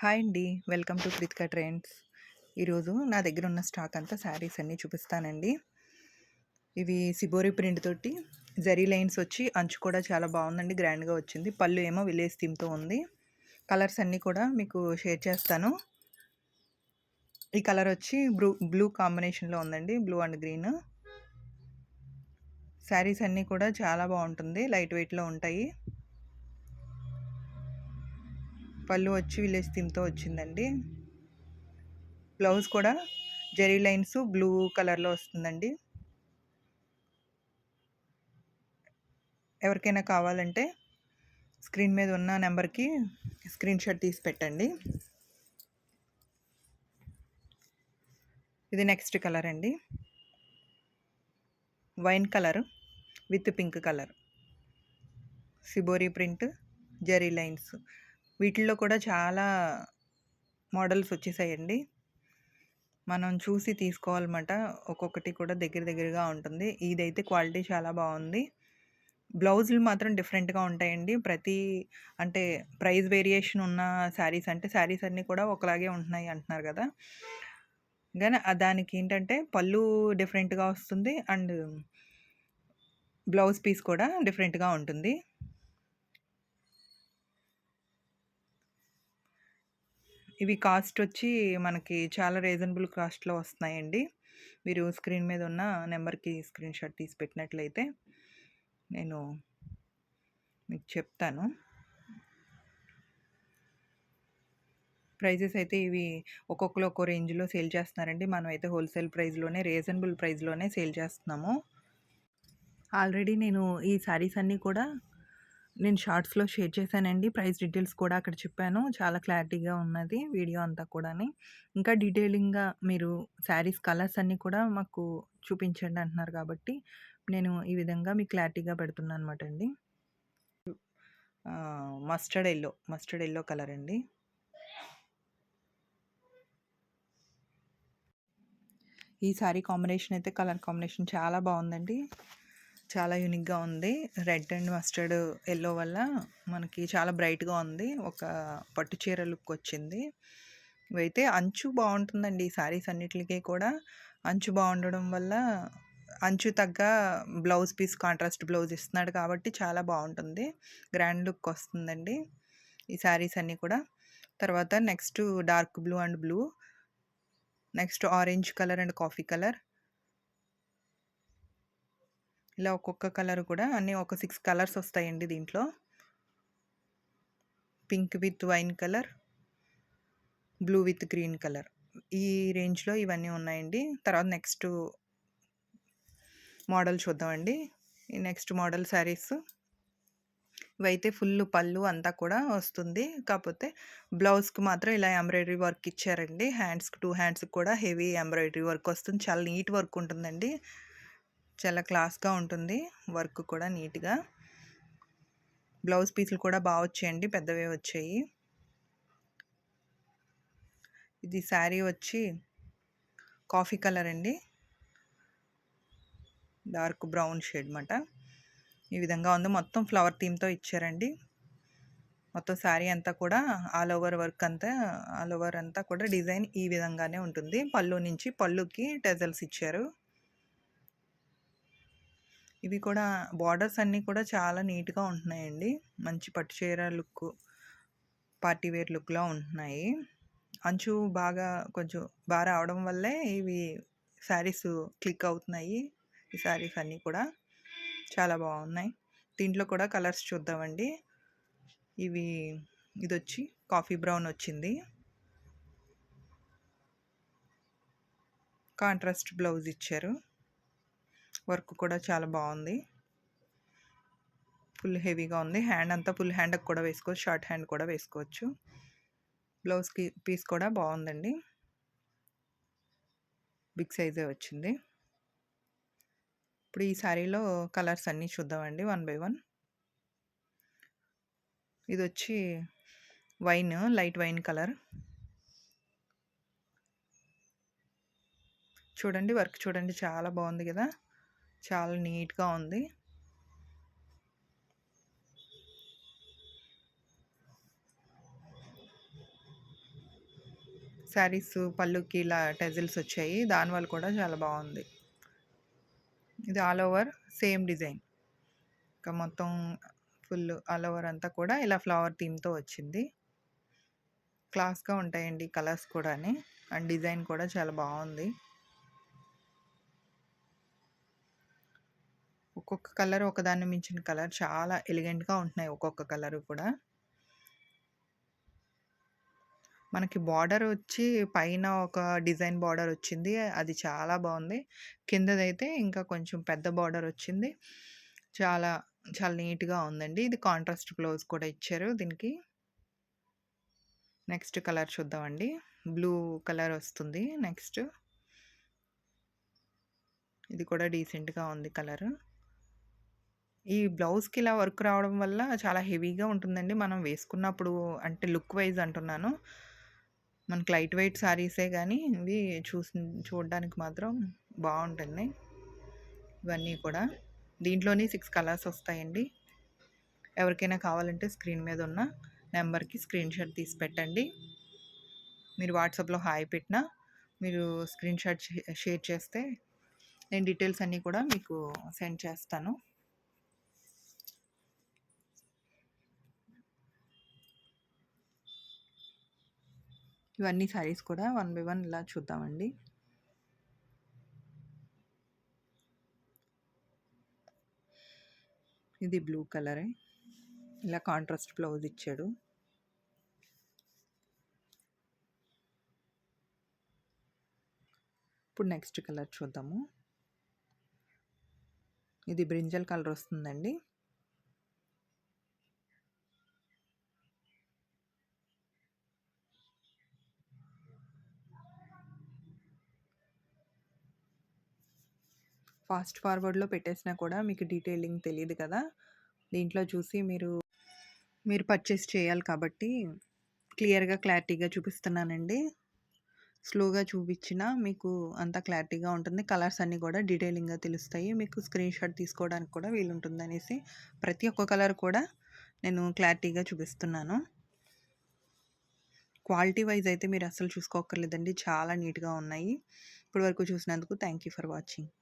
Hi అండి. Welcome to Krithika Trends. ఈరోజు నా దగ్గర ఉన్న స్టాక్ అంతా శారీస్ అన్నీ చూపిస్తానండి. ఇవి సిబోరి ప్రింట్ తోటి జరీ లైన్స్ వచ్చి అంచు కూడా చాలా బాగుందండి, గ్రాండ్గా వచ్చింది. పళ్ళు ఏమో విలేజ్ థీమ్తో ఉంది. కలర్స్ అన్నీ కూడా మీకు షేర్ చేస్తాను. ఈ కలర్ వచ్చి బ్లూ కాంబినేషన్లో ఉందండి, బ్లూ అండ్ గ్రీన్. శారీస్ అన్నీ కూడా చాలా బాగుంటుంది, లైట్ వెయిట్లో ఉంటాయి. పళ్ళు వచ్చి విలేజ్ థీమ్తో వచ్చిందండి. బ్లౌజ్ కూడా జరీ లైన్స్ బ్లూ కలర్లో వస్తుందండి. ఎవరికైనా కావాలంటే స్క్రీన్ మీద ఉన్న నెంబర్కి స్క్రీన్ షాట్ తీసి పెట్టండి. ఇది నెక్స్ట్ కలర్ అండి, wine colour with pink colour, shibori print zari lines. వీటిల్లో కూడా చాలా మోడల్స్ వచ్చేసాయండి. మనం చూసి తీసుకోవాలన్నమాట. ఒక్కొక్కటి కూడా దగ్గరగా ఉంటుంది. ఇదైతే క్వాలిటీ చాలా బాగుంది. బ్లౌజులు మాత్రం డిఫరెంట్గా ఉంటాయండి. అంటే ప్రైస్ వేరియేషన్ ఉన్న శారీస్, అంటే శారీస్ అన్నీ కూడా ఒకలాగే ఉంటున్నాయి అంటున్నారు కదా, కానీ దానికి ఏంటంటే పళ్ళు డిఫరెంట్గా వస్తుంది అండ్ బ్లౌజ్ పీస్ కూడా డిఫరెంట్గా ఉంటుంది. ఇవి కాస్ట్ వచ్చి మనకి చాలా రీజనబుల్ కాస్ట్లో వస్తున్నాయండి. మీరు స్క్రీన్ మీద ఉన్న నెంబర్కి స్క్రీన్ షాట్ తీసి పెట్టినట్లయితే నేను మీకు చెప్తాను. ప్రైజెస్ అయితే ఇవి ఒక్కొక్కరు ఒక్కో రేంజ్లో సేల్ చేస్తున్నారండి. మనమైతే హోల్సేల్ ప్రైస్లోనే, రీజనబుల్ ప్రైస్లోనే సేల్ చేస్తున్నాము. ఆల్రెడీ నేను ఈ శారీస్ అన్నీ కూడా నేను షార్ట్స్లో షేర్ చేశానండి. ప్రైస్ డీటెయిల్స్ కూడా అక్కడ చెప్పాను. చాలా క్లారిటీగా ఉన్నది వీడియో అంతా కూడా. ఇంకా డీటెయిలింగ్గా మీరు శారీస్ కలర్స్ అన్నీ కూడా మాకు చూపించండి అంటున్నారు, కాబట్టి నేను ఈ విధంగా మీకు క్లారిటీగా పెడుతున్నాను అనమాట అండి. మస్టర్డ్ ఎల్లో కలర్ అండి. ఈ శారీ కాంబినేషన్ అయితే, కలర్ కాంబినేషన్ చాలా బాగుందండి, చాలా యూనిక్గా ఉంది. రెడ్ అండ్ మస్టర్డ్ ఎల్లో వల్ల మనకి చాలా బ్రైట్గా ఉంది. ఒక పట్టు చీర లుక్ వచ్చింది. ఇవైతే అంచు బాగుంటుందండి. ఈ శారీస్ అన్నిటికీ కూడా అంచు బాగుండడం వల్ల అంచు తగ్గ బ్లౌజ్ పీస్, కాంట్రాస్ట్ బ్లౌజ్ ఇస్తున్నాడు కాబట్టి చాలా బాగుంటుంది, గ్రాండ్ లుక్ వస్తుందండి ఈ శారీస్ అన్నీ కూడా. తర్వాత next dark blue and blue, next orange colour and coffee colour. ఇలా ఒక్కొక్క కలర్ కూడా అన్నీ ఒక 6 కలర్స్ వస్తాయండి దీంట్లో. Pink with wine colour, blue with green colour, ఈ రేంజ్లో ఇవన్నీ ఉన్నాయండి. తర్వాత నెక్స్ట్ మోడల్ చూద్దామండి. ఈ నెక్స్ట్ మోడల్ శారీస్ ఇవైతే ఫుల్ పళ్ళు అంతా కూడా వస్తుంది, కాకపోతే బ్లౌజ్కి మాత్రం ఇలా ఎంబ్రాయిడరీ వర్క్ ఇచ్చారండి. హ్యాండ్స్కి 2 హ్యాండ్స్కి కూడా హెవీ ఎంబ్రాయిడరీ వర్క్ వస్తుంది. చాలా నీట్ వర్క్ ఉంటుందండి, చాలా క్లాస్గా ఉంటుంది వర్క్ కూడా నీట్గా. బ్లౌజ్ పీసులు కూడా బాగా వచ్చాయండి, పెద్దవే వచ్చాయి. ఇది శారీ వచ్చి కాఫీ కలర్ అండి, డార్క్ బ్రౌన్ షేడ్ అన్నమాట. ఈ విధంగా ఉంది, మొత్తం ఫ్లవర్ థీమ్తో ఇచ్చారండి. మొత్తం శారీ అంతా కూడా ఆల్ ఓవర్ అంతా కూడా డిజైన్ ఈ విధంగానే ఉంటుంది. పళ్ళుకి టెజల్స్ ఇచ్చారు. ఇవి కూడా బార్డర్స్ అన్నీ కూడా చాలా నీట్గా ఉంటున్నాయండి. మంచి పట్టు చీర లుక్, పార్టీ వేర్ లుక్లో ఉంటున్నాయి. అంచు కొంచెం బాగా రావడం వల్లే ఇవి శారీస్ క్లిక్ అవుతున్నాయి. ఈ శారీస్ అన్నీ కూడా చాలా బాగున్నాయి. దీంట్లో కూడా కలర్స్ చూద్దామండి. ఇది వచ్చి కాఫీ బ్రౌన్ వచ్చింది, కాంట్రాస్ట్ బ్లౌజ్ ఇచ్చారు. వర్క్ కూడా చాలా బాగుంది, ఫుల్ హెవీగా ఉంది. హ్యాండ్ అంతా ఫుల్ హ్యాండ్కి కూడా వేసుకోవచ్చు, షార్ట్ హ్యాండ్ కూడా వేసుకోవచ్చు. బ్లౌజ్కి పీస్ కూడా బాగుందండి, బిగ్ సైజే వచ్చింది. ఇప్పుడు ఈ శారీలో కలర్స్ అన్నీ చూద్దామండి, 1 బై 1. ఇది వచ్చి లైట్ వైన్ కలర్. చూడండి వర్క్ చూడండి, చాలా బాగుంది కదా, చాలా నీట్గా ఉంది. శారీస్ పళ్ళుకి ఇలా టెజిల్స్ వచ్చాయి. దానివల్ల కూడా చాలా బాగుంది. ఇది ఆల్ ఓవర్ సేమ్ డిజైన్. ఇంకా మొత్తం ఫుల్ ఆల్ ఓవర్ అంతా కూడా ఇలా ఫ్లవర్ థీమ్‌తో వచ్చింది. క్లాస్‌గా ఉంటాయండి కలర్స్ కూడాని. అండ్ డిజైన్ కూడా చాలా బాగుంది. ఒక్కొక్క కలర్ ఒకదాన్ని మించిన కలర్ చాలా ఎలిగెంట్‌గా ఉంటున్నాయి ఒక్కొక్క కలరు కూడా. మనకి బార్డర్ వచ్చి పైన ఒక డిజైన్ బార్డర్ వచ్చింది. అది చాలా బాగుంది. కిందదైతే ఇంకా కొంచెం పెద్ద బార్డర్ వచ్చింది. చాలా, చాలా నీట్‌గా ఉందండి. ఇది కాంట్రాస్ట్ బ్లౌజ్ కూడా ఇచ్చారు దీనికి. నెక్స్ట్ కలర్ చూద్దామండి. బ్లూ కలర్ వస్తుంది నెక్స్ట్. ఇది కూడా డీసెంట్‌గా ఉంది కలరు. ఈ బ్లౌజ్‌కి ఇలా వర్క్ రావడం వల్ల చాలా హెవీగా ఉంటుందండి. మనం వేసుకున్నప్పుడు అంటే లుక్ వైజ్ అంటున్నాను. మనకి లైట్ వెయిట్ శారీసే గానీ ఇవి చూడడానికి మాత్రం బావుంటుంది. ఇవన్నీ కూడా. దీంట్లోని 6 కలర్స్ వస్తాయండి. ఎవరికైనా కావాలంటే స్క్రీన్ మీద ఉన్న నెంబర్‌కి స్క్రీన్‌షాట్ తీసి పెట్టండి. మీరు వాట్సాప్‌లో హాయ్ పెట్టినా మీరు స్క్రీన్‌షాట్ షేర్ చేస్తే నేను డీటెయిల్స్ అన్నీ కూడా మీకు సెండ్ చేస్తాను. ఇవన్నీ శారీస్ కూడా వన్ బై వన్ ఇలా చూద్దామండి. ఇది బ్లూ కలరే. ఇలా కాంట్రాస్ట్ బ్లౌజ్ ఇచ్చాడు. ఇప్పుడు నెక్స్ట్ కలర్ చూద్దాము. ఇది బ్రింజల్ కలర్ వస్తుందండి. ఫాస్ట్ ఫార్వర్డ్‌లో పెట్టేసినా కూడా మీకు డీటెయిలింగ్ తెలీదు కదా! దీంట్లో చూసి మీరు పర్చేస్ చేయాలి కాబట్టి క్లియర్‌గా, క్లారిటీగా చూపిస్తున్నానండి. స్లోగా చూపించినా మీకు అంతా క్లారిటీగా ఉంటుంది. కలర్స్ అన్నీ కూడా డీటెయిలింగ్‌గా తెలుస్తాయి. మీకు స్క్రీన్‌షాట్ తీసుకోవడానికి కూడా వీలుంటుందనేసి ప్రతి ఒక్క కలర్ కూడా నేను క్లారిటీగా చూపిస్తున్నాను. క్వాలిటీ వైజ్ అయితే మీరు అస్సలు చూసుకోక్కర్లేదండి. చాలా నీట్‌గా ఉన్నాయి. ఇప్పటి వరకు చూసినందుకు థ్యాంక్ యూ ఫర్ వాచింగ్.